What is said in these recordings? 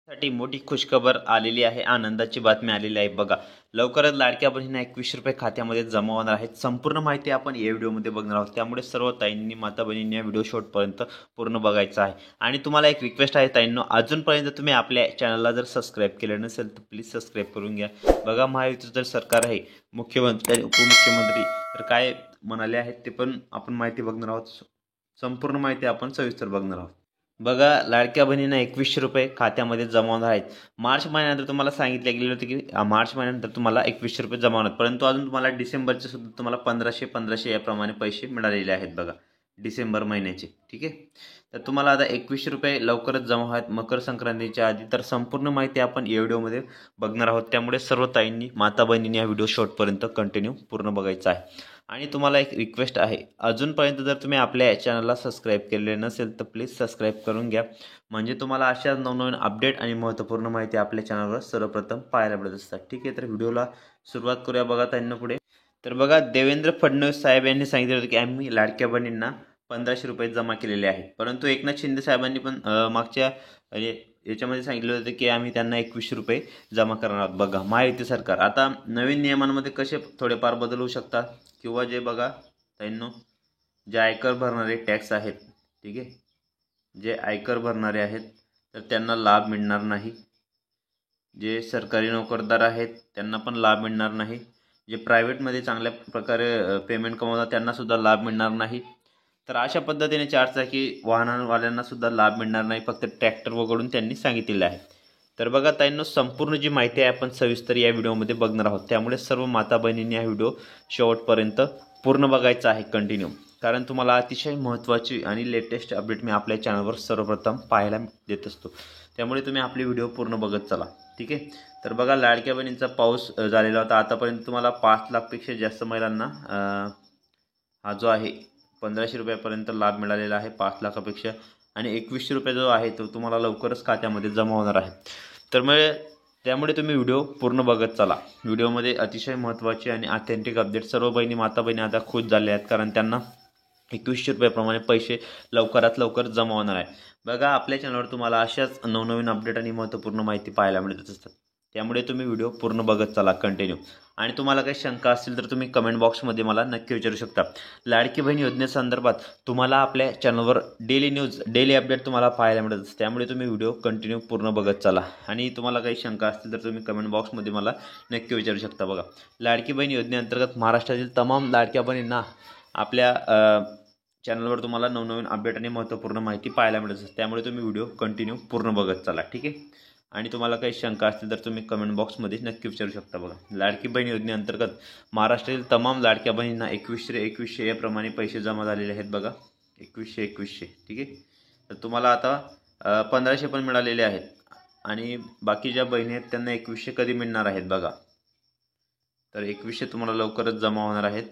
साठी मोठी खुशखबर आलेली आहे. आनंदाची बातमी आलेली आहे बघा. लवकरच लाडक्या बहिणींना 21 रुपये खात्यामध्ये जमा होणार आहेत. संपूर्ण माहिती आपण या व्हिडिओमध्ये बघणार आहोत. त्यामुळे सर्व ताईंनी माता बहिणींनी या व्हिडिओ शेवटपर्यंत पूर्ण बघायचा आहे. आणि तुम्हाला एक रिक्वेस्ट आहे ताईंनो, अजूनपर्यंत तुम्ही आपल्या चॅनलला जर सबस्क्राईब केलं नसेल तर प्लीज सबस्क्राईब करून घ्या. बघा, महायुतीचं जर सरकार आहे, मुख्यमंत्री आणि उपमुख्यमंत्री तर काय म्हणाले आहेत ते पण आपण माहिती बघणार आहोत. संपूर्ण माहिती आपण सविस्तर बघणार आहोत. बघा, लाडक्या बहिणींना 21 रुपये खात्यामध्ये जमा होणार आहेत. मार्च महिन्यानंतर तुम्हाला सांगितले गेले होते की मार्च महिन्यानंतर तुम्हाला 21 रुपये जमा होणार, परंतु अजून तुम्हाला डिसेंबरचे सुद्धा तुम्हाला 1500 याप्रमाणे पैसे मिळालेले आहेत बघा, डिसेंबर महिन्याचे. ठीक आहे, तर तुम्हाला आता 21 रुपये लवकरच जमा आहेत मकर संक्रांतीच्या आधी. तर संपूर्ण माहिती आपण या व्हिडिओमध्ये बघणार आहोत. त्यामुळे सर्व ताईंनी माता बहिणींनी हा व्हिडिओ शेवटपर्यंत कंटिन्यू पूर्ण बघायचा आहे. आणि तुम्हाला एक रिक्वेस्ट आहे, अजूनपर्यंत जर तुम्ही आपल्या चॅनलला सबस्क्राईब केलेले नसेल तर प्लीज सबस्क्राईब करून घ्या. म्हणजे तुम्हाला अशा नवनवीन अपडेट आणि महत्त्वपूर्ण माहिती आपल्या चॅनलवर सर्वप्रथम पाहायला मिळत असतात. ठीक आहे, तर व्हिडिओला सुरुवात करूया बघा त्यांना पुढे. तर बघा, देवेंद्र फडणवीस साहेब यांनी सांगितलं होतं की आम्ही लाडक्या बहिणींना 1500 रुपये जमा केलेले आहेत. परंतु एकनाथ शिंदे साहेबांनी पण मागच्या याच्यामध्ये सांगितलं होतं की आम्ही त्यांना 21 रुपये जमा करणार आहोत. बघा, महायुती सरकार आता नवीन नियमांमध्ये कसे थोडेफार बदल होऊ शकतात, किंवा जे बघा ताईंनो, जे आयकर भरणारे टॅक्स आहेत, ठीक आहे, जे आयकर भरणारे आहेत तर त्यांना लाभ मिळणार नाही. जे सरकारी नोकरदार आहेत त्यांना पण लाभ मिळणार नाही. जे प्रायव्हेटमध्ये चांगल्या प्रकारे पेमेंट कमवतात त्यांना सुद्धा लाभ मिळणार नाही. तर अशा पद्धतीने चारचाकी वाहनवाल्यांना सुद्धा लाभ मिळणार नाही, फक्त ट्रॅक्टर वगळून त्यांनी सांगितलेले आहे. तर बघा ताईंनो, संपूर्ण जी माहिती आहे आपण सविस्तर या व्हिडिओमध्ये बघणार आहोत. त्यामुळे सर्व माता बहिणींनी हा व्हिडिओ शेवटपर्यंत पूर्ण बघायचा आहे कंटिन्यू, कारण तुम्हाला अतिशय महत्त्वाची आणि लेटेस्ट अपडेट मी आपल्या चॅनलवर सर्वप्रथम पाहायला देत असतो. त्यामुळे तुम्ही आपली व्हिडिओ पूर्ण बघत चला. ठीक आहे, तर बघा, लाडक्या बहिणींचा पाऊस झालेला होता. आतापर्यंत तुम्हाला 5 लाखपेक्षा जास्त महिलांना हा जो आहे 1500 रुपयापर्यंत लाभ मिळालेला आहे, 5 लाखापेक्षा. आणि 21 रुपये जो आहे तो तुम्हाला लवकरच खात्यामध्ये जमा होणार आहे. त्यामुळे तुम्ही व्हिडिओ पूर्ण बघत चला. व्हिडिओमध्ये अतिशय महत्त्वाचे आणि ऑथेंटिक अपडेट. सर्व बहिणी माता बहिणी आता खुश झाल्या आहेत, कारण त्यांना 21 रुपयाप्रमाणे पैसे लवकरात लवकर जमा होणार आहे. बघा, आपल्या चॅनलवर तुम्हाला अशाच नवनवीन अपडेट आणि महत्त्वपूर्ण माहिती पाहायला मिळत असतात. त्यामुळे तुम्ही व्हिडिओ पूर्ण बघत चला कंटिन्यू. आणि तुम्हाला काही शंका असतील तर तुम्ही कमेंट बॉक्समध्ये मला नक्की विचारू शकता. लाडकी बहीण योजनेसंदर्भात तुम्हाला आपल्या चॅनलवर डेली न्यूज, डेली अपडेट तुम्हाला पाहायला मिळत असते. त्यामुळे तुम्ही व्हिडिओ कंटिन्यू पूर्ण बघत चला. आणि तुम्हाला काही शंका असतील तर तुम्ही कमेंट बॉक्समध्ये मला नक्की विचारू शकता. बघा, लाडकी बहीण योजनेअंतर्गत महाराष्ट्रातील तमाम लाडक्या बहिणींना आपल्या चॅनलवर तुम्हाला नवनवीन अपडेट आणि महत्त्वपूर्ण माहिती पाहायला मिळत असते. त्यामुळे तुम्ही व्हिडिओ कंटिन्यू पूर्ण बघत चला. ठीक आहे, आणि तुम्हाला काही शंका असतील तर तुम्ही कमेंट बॉक्समध्ये नक्की विचारू शकता. बघा, लाडकी बहीण योजनेअंतर्गत महाराष्ट्रातील तमाम लाडक्या बहिणींना 2100 याप्रमाणे पैसे जमा झालेले आहेत. बघा, 2100. ठीक आहे, तर तुम्हाला आता 1500 पण मिळालेले आहेत. आणि बाकी ज्या बहिणी आहेत त्यांना 2100 कधी मिळणार आहेत बघा, तर 2100 तुम्हाला लवकरच जमा होणार आहेत.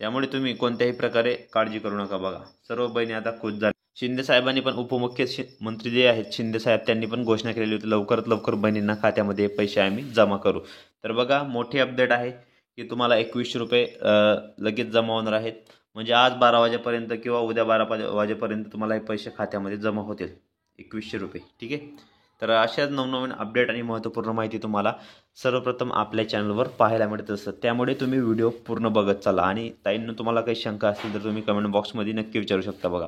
त्यामुळे तुम्ही कोणत्याही प्रकारे काळजी करू नका. बघा, सर्व बहिणी आता खुश झाल्या. शिंदे साहेबांनी पण, उपमुख्यमंत्री जे आहेत शिंदे साहेब, त्यांनी पण घोषणा केलेली होती लवकरात लवकर बहिणींना खात्यामध्ये पैसे आम्ही जमा करू. तर बघा, मोठी अपडेट आहे की तुम्हाला 21 रुपये लगेच जमा होणार आहेत. म्हणजे आज 12 वाजेपर्यंत किंवा उद्या 12 वाजेपर्यंत तुम्हाला हे पैसे खात्यामध्ये जमा होतील, 2100 रुपये. ठीक आहे, तर अशाच नवनवीन अपडेट आणि महत्त्वपूर्ण माहिती तुम्हाला सर्वप्रथम आपल्या चॅनलवर पाहायला मिळत असतात. त्यामुळे तुम्ही व्हिडिओ पूर्ण बघत चला. आणि ताईंनो, तुम्हाला काही शंका असतील तर तुम्ही कमेंट बॉक्समध्ये नक्की विचारू शकता. बघा,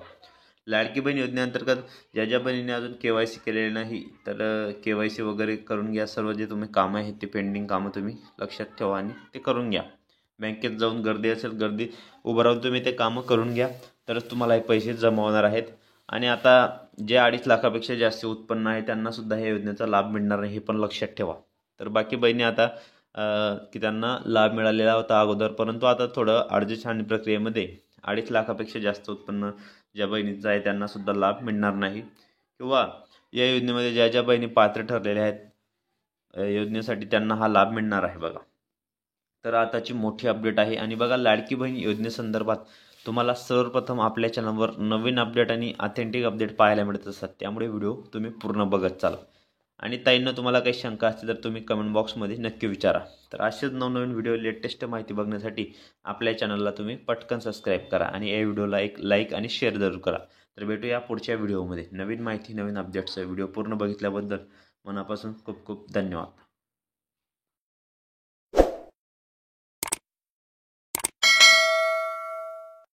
लाडकी बहीण योजनेअंतर्गत ज्या बहिणीने अजून KYC केलेले नाही तर KYC वगैरे करून घ्या. सर्व जे तुम्ही कामं आहेत ते पेंडिंग कामं तुम्ही लक्षात ठेवा आणि ते करून घ्या. बँकेत जाऊन गर्दी असेल, गर्दी उभं राहून तुम्ही ते कामं करून घ्या, तरच तुम्हाला हे पैसे जमा होणार आहेत. आणि आता जे 2.5 लाखापेक्षा जास्त उत्पन्न आहे त्यांनासुद्धा ह्या योजनेचा लाभ मिळणार नाही, हे पण लक्षात ठेवा. तर बाकी बहिणी आता की त्यांना लाभ मिळालेला होता अगोदर, परंतु आता थोडं अडचणी प्रक्रियेमध्ये 2.5 लाखापेक्षा जास्त उत्पन्न ज्या बहिणीचं आहे त्यांनासुद्धा लाभ मिळणार नाही. किंवा या योजनेमध्ये ज्या ज्या बहिणी पात्र ठरलेल्या आहेत योजनेसाठी त्यांना हा लाभ मिळणार आहे. बघा, तर आताची मोठी अपडेट आहे. आणि बघा, लाडकी बहीण योजनेसंदर्भात तुम्हाला सर्वप्रथम आपल्या चॅनलवर नवीन अपडेट आणि ऑथेंटिक अपडेट पाहायला मिळत असतात. त्यामुळे व्हिडिओ तुम्ही पूर्ण बघत चाला. आणि ताईंना तुम्हाला काही शंका असतील तर तुम्ही कमेंट बॉक्समध्ये नक्की विचारा. तर असेच नवनवीन व्हिडिओ, लेटेस्ट माहिती बघण्यासाठी आपल्या चॅनलला तुम्ही पटकन सबस्क्राईब करा आणि या व्हिडिओला एक लाईक आणि शेअर जरूर करा. तर भेटूया पुढच्या व्हिडिओमध्ये. नवीन माहिती, नवीन अपडेट्स. व्हिडिओ पूर्ण बघितल्याबद्दल मनापासून खूप खूप धन्यवाद.